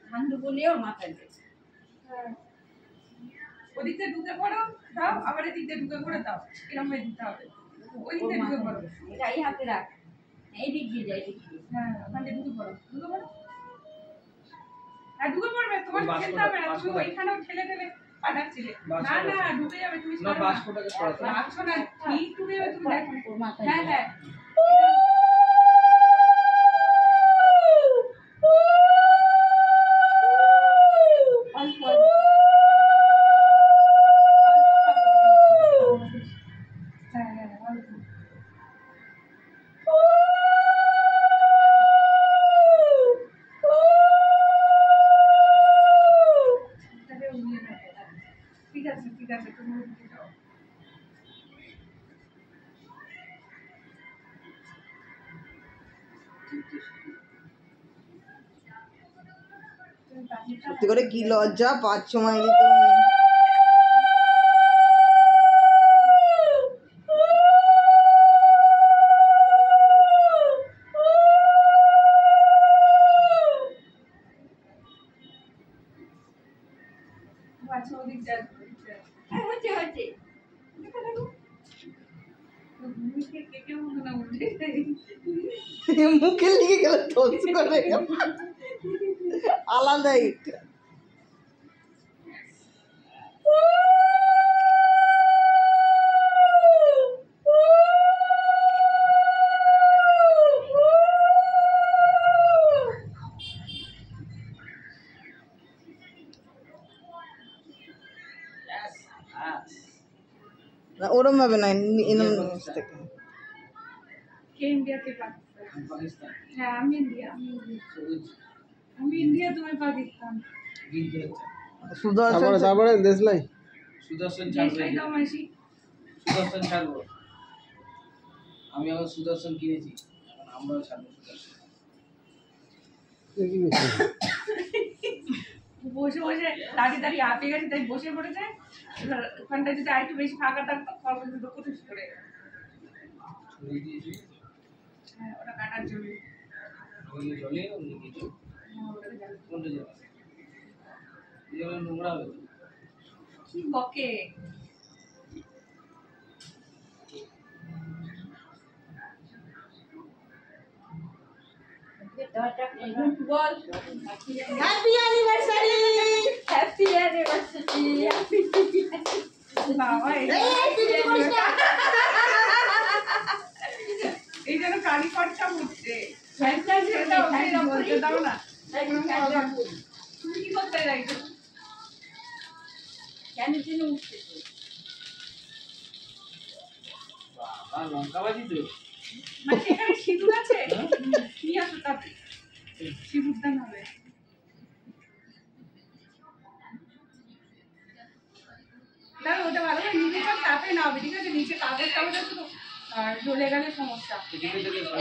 ঠান্ডু বলেও মাথায় ওদিকটা ঢুকে পড়ো দাও, আবার এদিকটা ঢুকে পড়ে দাও, এরকম ভাবে দিতে হবে। ওদিকটা ঢুকে পড়ো, এটা এই হাতে রাখ, এই দিক দিয়ে যাই, দিক দিয়ে। হ্যাঁ ওখানে ঢুকে পড়ো, ঢুকে পড়ো। আর ঢুকে পড়বে, তোমার খেলতে হবে না, তুমি ওইখানেও ঠেলে ঠেলে পাঠাচ্ছিলে। না না ঢুকে যাবে, তুমি না বাস্কটাকে সরাতে রাখছো না, ঠিক ঢুকে যাবে, তুমি দেখো। হ্যাঁ হ্যাঁ ঠিক আছে তুমি যাও। সত্যি করে কি লজ্জা পাচ্ছ মাইরি তুমি। আচ্ছা ওদিক যা, হচ্ছে হচ্ছে মুখে লেগে গেল ধস করে, আলাদাই। ওরম ভাবে না, এরম থেকে কে ইন্ডিয়া কে পাকিস্তান? হ্যাঁ আমি ইন্ডিয়া, আমি ইন্ডিয়া, তুমি পাকিস্তান। সুদর্শন তারপরে দেশলাই সুদর্শন দেশলাই দাও মাসি। সুদর্শন ছাড়বো আমি, আবার সুদর্শন কিনেছি, এখন আমরাও ছাড়বো সুদর্শন। বসে বসে দাঁড়িয়ে দাঁড়িয়ে হাঁপিয়ে গেছে, তাই বসে পড়েছে। এবার ওখানটা যদি আরেকটু বেশি ফাঁকা থাকতো, খবর দুটো কুটুস করে। ছড়িয়ে দিয়েছি হ্যাঁ ওটা কাটার জন্য। ওই জলে অন্য কিছু কোনটা যাবে, জলে নোংরা হবে তো। কি বকে বল, হ্যাপি অ্যানিভার্সারি। Happy anniversary. বাবা এই যেন কালি খরচা হচ্ছে। বলতে দাও না, তুমি কি করতে চাইছো? কেন যেন উঠছে বাবা লঙ্কাবাজি তো। মানে এখানে সিঁদুর আছে, নিয়ে আসো তাতে সিঁদুর দান হবে। দাঁড়ো ওটা ভালো করে নিচে সব চাপে না হবে, ঠিক আছে? নিচে কাগজ টাগজ আছে তো, আর জ্বলে গেলে সমস্যা।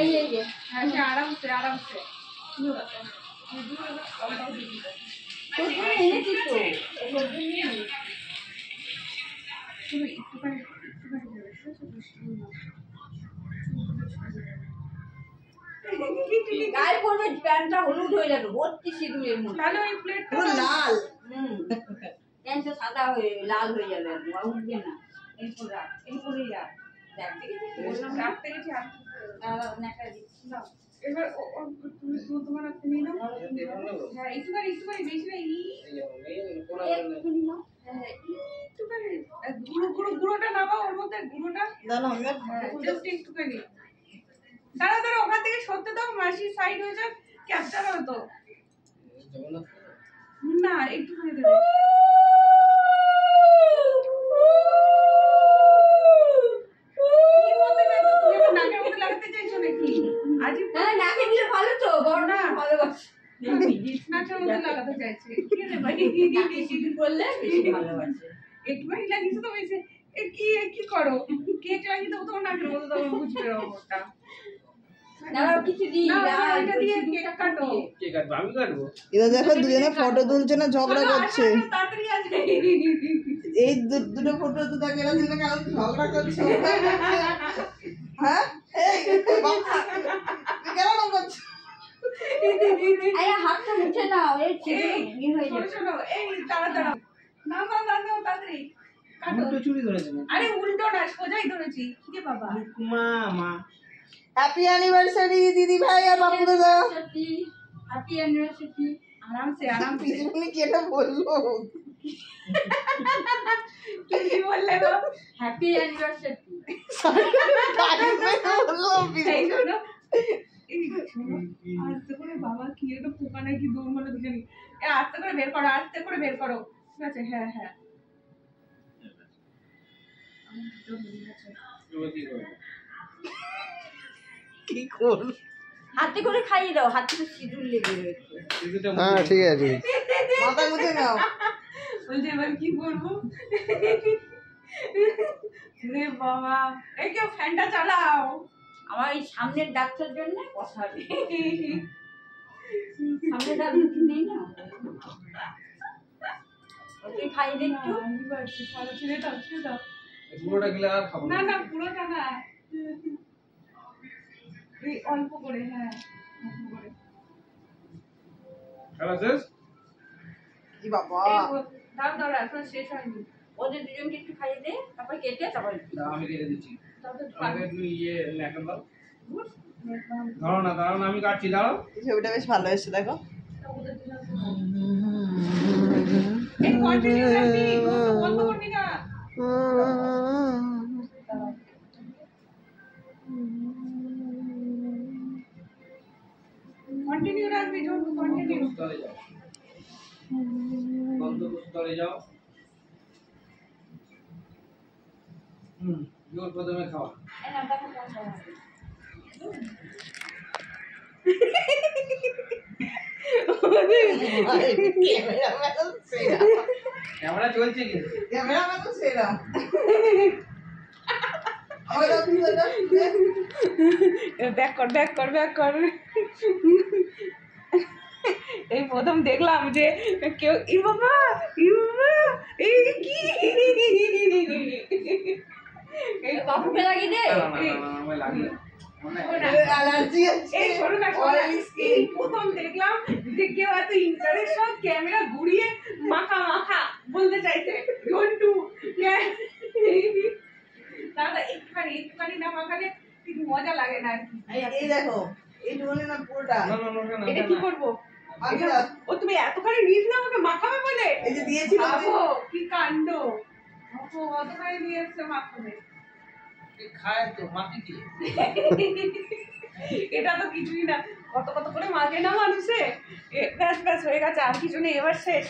এই এই যে হ্যাঁ সে আরামসে আরামসে তোর জন্য এনেছি তো, তোর জন্য তুমি একটুখানি দেবে, গায়ে পড়বে, প্যান্টটা হলুদ হয়ে যাবে, ভর্তি সিঁদুরের মধ্যে। তাহলে ওই প্লেট পুরো লাল। প্যান্টটা সাদা হয়ে লাল হয়ে যাবে, আর উঠবে না। এরপর রাখ, এরপরেই রাখ। দেখ দেখেছিস রাখতে গেছি আর ন্যাকড়া দিচ্ছি না। এবার তুমি তোমার হাতে নিয়ে নাও। হ্যাঁ একটুখানি একটুখানি বেশি না, একটুখানি নাও। হ্যাঁ একটুখানি গুঁড়ো গুঁড়ো গুঁড়োটা নামাও, ওর মধ্যে গুঁড়োটা জাস্ট একটুখানি। দাঁড়া দাঁড়া, ওখান থেকে সরতে দাও, মাসির সাইড হয়ে যাক, ক্যাপচার হতো না, একটুখানি দেবে। কি বলতে চাইছো তুমি? আমার নাকের মধ্যে লাগাতে চাইছো নাকি? আজই হ্যাঁ নাকে দিলে ভালো তো, বড় না ভালোবাসে। নাকের মধ্যে লাগাতে চাইছে, কি রে ভাই? সিঁদুর করলে বেশি ভালোবাসে। একটুখানি লাগিয়েছো তো হয়েছে। কি করো? কেক লাগিয়ে দেবো তোমার নাকের মধ্যে, তখন বুঝবে ওটা। দাঁড়াও কিছু দিই, না, দাঁড়াও, এটা দিয়ে কেক কাটো। কে কাটবো? আমি কাটবো। এরা দেখো দুজনে ফটো তুলছে না, ঝগড়া করছে। তাড়াতাড়ি আসবে। এই দুটো ফটো তো তাকে এরা দুজনে কেন ঝগড়া করছে? হ্যাঁ এই বাবা কেন করছো? আরে হাতটা মুছে নাও, এই কি হয়ে শোনো, যাবে। শোনো, এই দাঁড়াও নামাও তাড়াতাড়ি কাটো। উল্টো চুরি ধরেছে না আরে উল্টো না, সোজাই ধরেছি। কি বাবা, মা মা হ্যাপি অ্যানিভার্সারি দিদি ভাই আর বাবু দাদা। Happy anniversary. আরামসে আরামসে। পিছনে কি এটা বললো? কি বললে গো? Happy anniversary. বললো এই শোনো, এই শোনো, আস্তে করে বাবা কি একটা পোকা নাকি দৌড় মারলো দুজনই। আস্তে করে বের করো, আস্তে করে বের করো। ঠিক আছে, হ্যাঁ হ্যাঁ। এবার কি করবো? কি করল? হাতে করে খাইয়ে দাও, হাতে তো সিঁদুর লেগে রয়েছে। টিভিটা হ্যাঁ ঠিক আছে মাথা মুছে নাও। বলছে এবার কি করবো? রে বাবা, এই কেউ ফ্যানটা চালাও। আমার এই সামনের ডাক্তার জন্য বসাবে। সামনের ডাক্তার নেই না, ওকে খাইয়ে দে একটু। আমি পারছি, ছাড়ো, ছেড়ে দাও, ছেড়ে দাও। পুরোটা গেলে আর খাবো না না, পুরোটা না, এই অল্প করে, হ্যাঁ অল্প করে। খেলা শেষ? কি বাবা, দাও দাও, এখন শেষ হয়নি। ওদের দুজনকে একটু খাইয়ে দে, তারপর কেটে তারপর দাও, আমি কেটে দিচ্ছি। তারপর আমাকে একটু ন্যাকেল দাও। দাঁড়াও না, আমি কাটছি, দাঁড়াও। ছবিটা বেশ ভালো এসেছে দেখো। এই কন্টিনিউ রাখবি, বন্ধ করবি না। কন্টিনিউ রাখবি, কন্টিনিউ। স্তরে যাও, গন্তব্য স্তরে যাও। জোর প্রথমে খাওয়া। এই না, দেখো কোন সময়। ক্যামেরা চলছে কিন্তু। ক্যামেরাম্যান তো সেরা। আমার দাও, তুমি দাও। ব্যাক কর, ব্যাক কর, ব্যাক কর। এই প্রথম দেখলাম যে কেউ ই বাবা, এই কি এই বাবুকে লাগিয়ে দে। না, না, না, আমায় লাগিয়ে দাও। অ্যালার্জি আছে। এই শোনো না, শোনো না, এই প্রথম দেখলাম যে কেউ এত ইন্টারেস্ট ক্যামেরা ঘুরিয়ে মাখা মাখা বলতে চাইছে জন্টু। দাদা একটুখানি না মাখালে ঠিক মজা লাগে না আর কি। এই দেখো, এইটুকুনি না পুরোটা। না, না, না, না, না, এটা কি না। করবো? আমি এটা- দাও। ও তুমি এতখানি নিস না আমাকে মাখাবে বলে? এই যে দিয়েছিলাম যে- ভাবো কি কাণ্ড। ও অতখানি নিয়ে এসছে মাখাবে। এ খায় তো, মাটি কি? এটা তো কিছুই না, কত কত করে মাখে না মানুষে। ব্যাস ব্যাস হয়ে গেছে, আর কিছু নেই, এবার শেষ।